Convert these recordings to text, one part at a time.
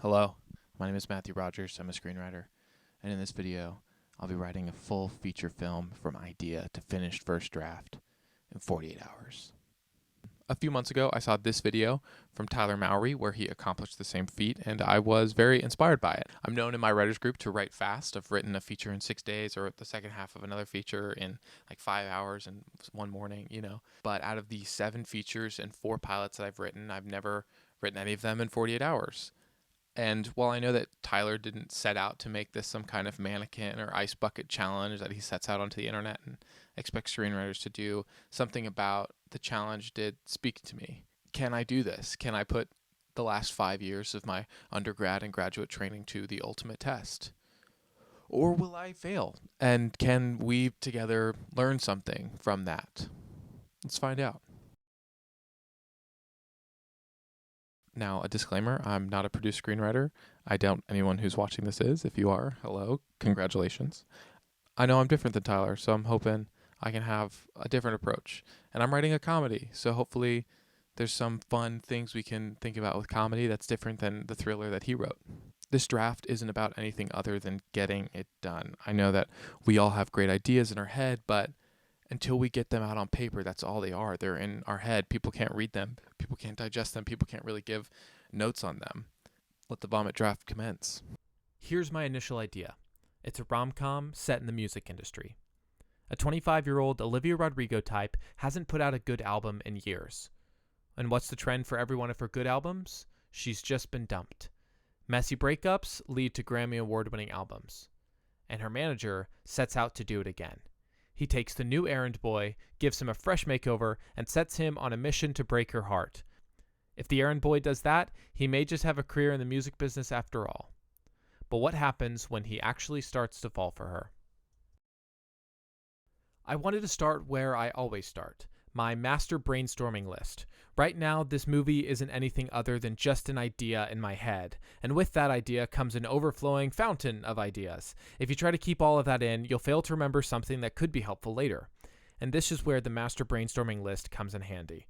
Hello, my name is Matthew Rogers. I'm a screenwriter, and in this video, I'll be writing a full feature film from idea to finished first draft in 48 hours. A few months ago, I saw this video from Tyler Mowry where he accomplished the same feat, and I was very inspired by it. I'm known in my writers group to write fast. I've written a feature in 6 days, or the second half of another feature in like 5 hours and one morning, But out of the 7 features and 4 pilots that I've written, I've never written any of them in 48 hours. And while I know that Tyler didn't set out to make this some kind of mannequin or ice bucket challenge that he sets out onto the internet and expects screenwriters to do, something about the challenge did speak to me. Can I do this? Can I put the last 5 years of my undergrad and graduate training to the ultimate test? Or will I fail? And can we together learn something from that? Let's find out. Now, a disclaimer, I'm not a produced screenwriter. I doubt anyone who's watching this is. If you are, hello, congratulations. I know I'm different than Tyler, so I'm hoping I can have a different approach. And I'm writing a comedy, so hopefully there's some fun things we can think about with comedy that's different than the thriller that he wrote. This draft isn't about anything other than getting it done. I know that we all have great ideas in our head, but until we get them out on paper, that's all they are. They're in our head. People can't read them. People can't digest them. People can't really give notes on them. Let the vomit draft commence. Here's my initial idea. It's a rom-com set in the music industry. A 25-year-old Olivia Rodrigo type hasn't put out a good album in years. And what's the trend for every one of her good albums? She's just been dumped. Messy breakups lead to Grammy Award-winning albums. And her manager sets out to do it again. He takes the new errand boy, gives him a fresh makeover, and sets him on a mission to break her heart. If the errand boy does that, he may just have a career in the music business after all. But what happens when he actually starts to fall for her? I wanted to start where I always start, my master brainstorming list. Right now, this movie isn't anything other than just an idea in my head, and with that idea comes an overflowing fountain of ideas. If you try to keep all of that in, you'll fail to remember something that could be helpful later. And this is where the master brainstorming list comes in handy.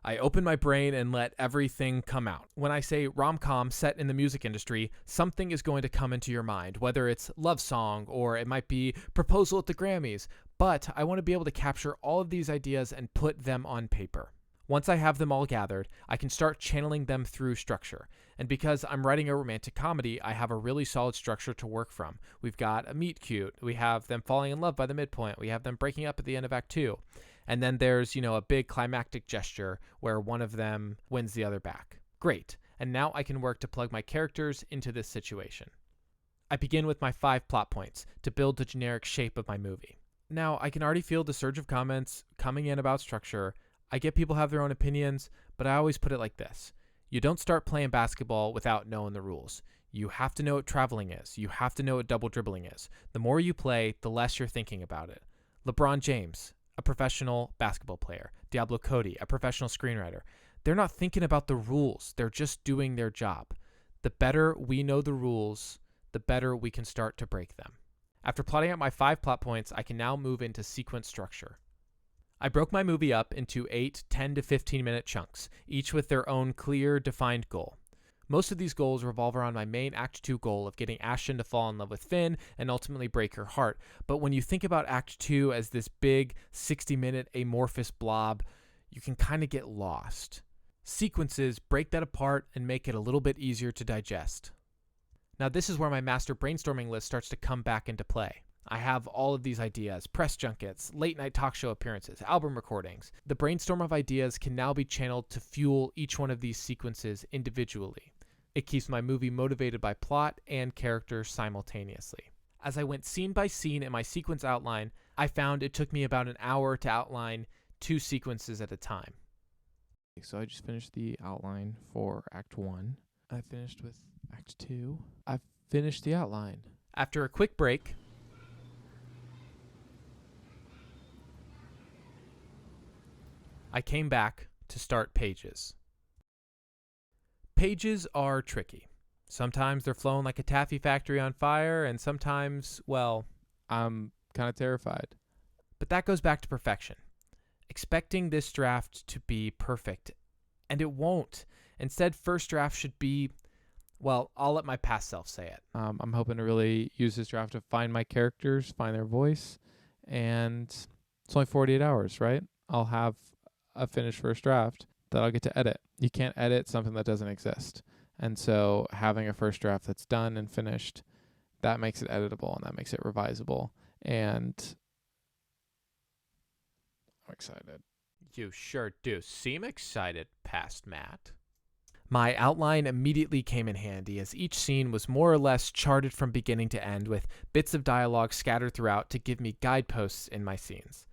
I open my brain and let everything come out. When I say rom-com set in the music industry, something is going to come into your mind, whether it's love song or it might be proposal at the Grammys. But I want to be able to capture all of these ideas and put them on paper. Once I have them all gathered, I can start channeling them through structure. And because I'm writing a romantic comedy, I have a really solid structure to work from. We've got a meet cute. We have them falling in love by the midpoint. We have them breaking up at the end of Act 2. And then there's, a big climactic gesture where one of them wins the other back. Great. And now I can work to plug my characters into this situation. I begin with my 5 plot points to build the generic shape of my movie. Now, I can already feel the surge of comments coming in about structure. I get people have their own opinions, but I always put it like this. You don't start playing basketball without knowing the rules. You have to know what traveling is. You have to know what double dribbling is. The more you play, the less you're thinking about it. LeBron James, a professional basketball player. Diablo Cody, a professional screenwriter. They're not thinking about the rules. They're just doing their job. The better we know the rules, the better we can start to break them. After plotting out my 5 plot points, I can now move into sequence structure. I broke my movie up into 8 10 to 15 minute chunks, each with their own clear, defined goal. Most of these goals revolve around my main Act 2 goal of getting Ashton to fall in love with Finn and ultimately break her heart. But when you think about Act 2 as this big 60-minute amorphous blob, you can kind of get lost. Sequences break that apart and make it a little bit easier to digest. Now this is where my master brainstorming list starts to come back into play. I have all of these ideas, press junkets, late night talk show appearances, album recordings. The brainstorm of ideas can now be channeled to fuel each one of these sequences individually. It keeps my movie motivated by plot and character simultaneously. As I went scene by scene in my sequence outline, I found it took me about an hour to outline 2 sequences at a time. So I just finished the outline for Act 1. I finished with Act 2. I've finished the outline. After a quick break, I came back to start pages. Pages are tricky. Sometimes they're flowing like a taffy factory on fire, and sometimes, well, I'm kind of terrified. But that goes back to perfection. Expecting this draft to be perfect, and it won't. Instead, first draft should be Well, I'll let my past self say it. I'm hoping to really use this draft to find my characters, find their voice, and it's only 48 hours, right? I'll have a finished first draft that I'll get to edit. You can't edit something that doesn't exist. And so having a first draft that's done and finished, that makes it editable and that makes it revisable. And I'm excited. You sure do seem excited, past Matt. My outline immediately came in handy, as each scene was more or less charted from beginning to end, with bits of dialogue scattered throughout to give me guideposts in my scenes.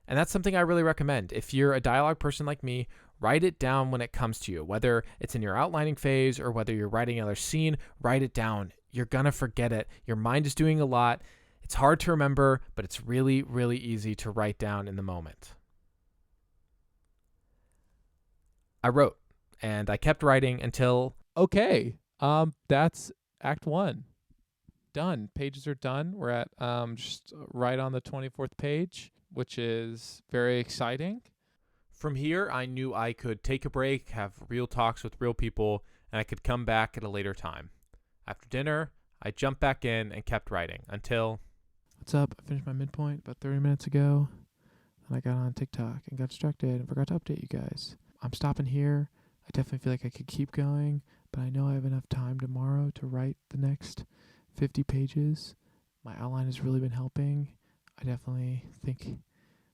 And that's something I really recommend. If you're a dialogue person like me, write it down when it comes to you. Whether it's in your outlining phase or whether you're writing another scene, write it down. You're going to forget it. Your mind is doing a lot. It's hard to remember, but it's really, really easy to write down in the moment. I wrote, and I kept writing until... Okay, that's Act 1. Done. Pages are done. We're at just right on the 24th page, which is very exciting. From here, I knew I could take a break, have real talks with real people, and I could come back at a later time. After dinner, I jumped back in and kept writing until... What's up? I finished my midpoint about 30 minutes ago. And I got on TikTok and got distracted and forgot to update you guys. I'm stopping here. I definitely feel like I could keep going, but I know I have enough time tomorrow to write the next 50 pages. My outline has really been helping. I definitely think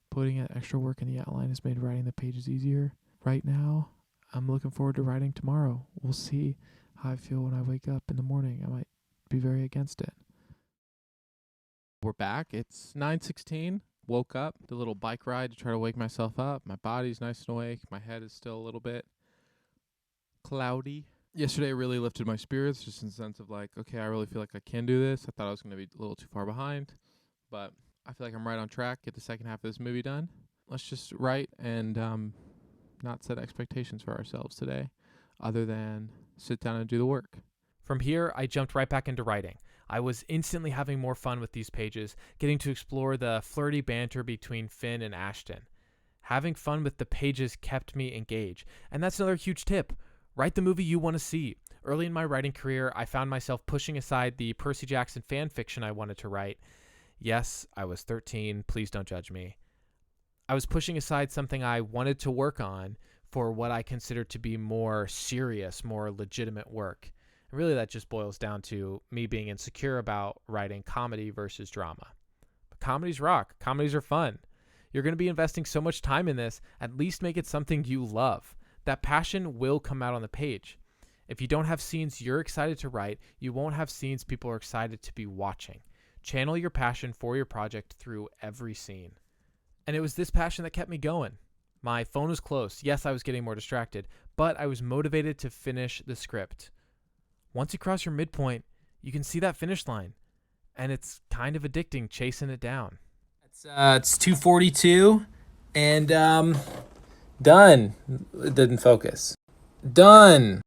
putting in extra work in the outline has made writing the pages easier. Right now, I'm looking forward to writing tomorrow. We'll see how I feel when I wake up in the morning. I might be very against it. We're back. It's 9:16. Woke up, did a little bike ride to try to wake myself up. My body's nice and awake. My head is still a little bit cloudy. Yesterday really lifted my spirits, just in the sense of like, okay, I really feel like I can do this. I thought I was going to be a little too far behind, but I feel like I'm right on track. Get the second half of this movie done. Let's just write and not set expectations for ourselves today, other than sit down and do the work. From here, I jumped right back into writing. I was instantly having more fun with these pages, getting to explore the flirty banter between Finn and Ashton. Having fun with the pages kept me engaged, and that's another huge tip. Write the movie you want to see. Early in my writing career, I found myself pushing aside the Percy Jackson fan fiction I wanted to write. Yes, I was 13. Please don't judge me. I was pushing aside something I wanted to work on for what I considered to be more serious, more legitimate work. And really, that just boils down to me being insecure about writing comedy versus drama. But comedies rock. Comedies are fun. You're going to be investing so much time in this, at least make it something you love. That passion will come out on the page. If you don't have scenes you're excited to write, you won't have scenes people are excited to be watching. Channel your passion for your project through every scene. And it was this passion that kept me going. My phone was close. Yes, I was getting more distracted, but I was motivated to finish the script. Once you cross your midpoint, you can see that finish line, and it's kind of addicting chasing it down. It's 2:42, and done. It didn't focus. Done.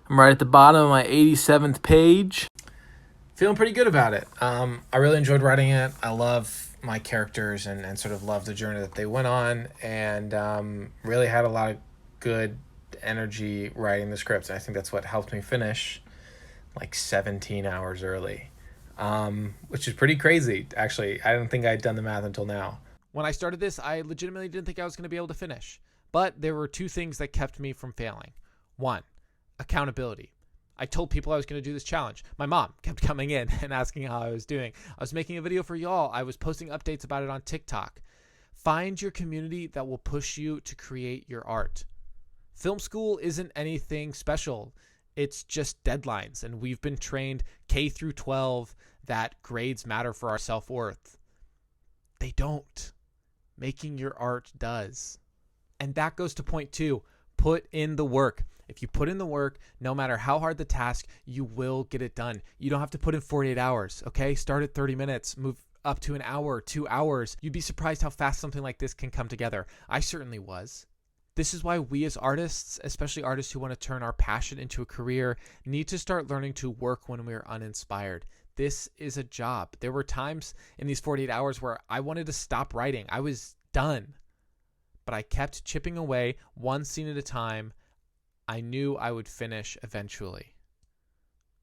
I'm right at the bottom of my 87th page. Feeling pretty good about it. I really enjoyed writing it. I love my characters and sort of love the journey that they went on, and really had a lot of good energy writing the script. And I think that's what helped me finish like 17 hours early, which is pretty crazy. Actually, I didn't think I'd done the math until now. When I started this, I legitimately didn't think I was going to be able to finish. But there were two things that kept me from failing. One, accountability. I told people I was going to do this challenge. My mom kept coming in and asking how I was doing. I was making a video for y'all. I was posting updates about it on TikTok. Find your community that will push you to create your art. Film school isn't anything special. It's just deadlines. And we've been trained K through 12 that grades matter for our self-worth. They don't. Making your art does. And that goes to point 2. Put in the work. If you put in the work, no matter how hard the task, you will get it done. You don't have to put in 48 hours, okay? Start at 30 minutes, move up to an hour, 2 hours. You'd be surprised how fast something like this can come together. I certainly was. This is why we as artists, especially artists who want to turn our passion into a career, need to start learning to work when we're uninspired. This is a job. There were times in these 48 hours where I wanted to stop writing. I was done. But I kept chipping away one scene at a time. I knew I would finish eventually.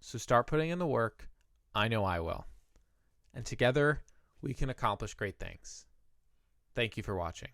So start putting in the work. I know I will. And together, we can accomplish great things. Thank you for watching.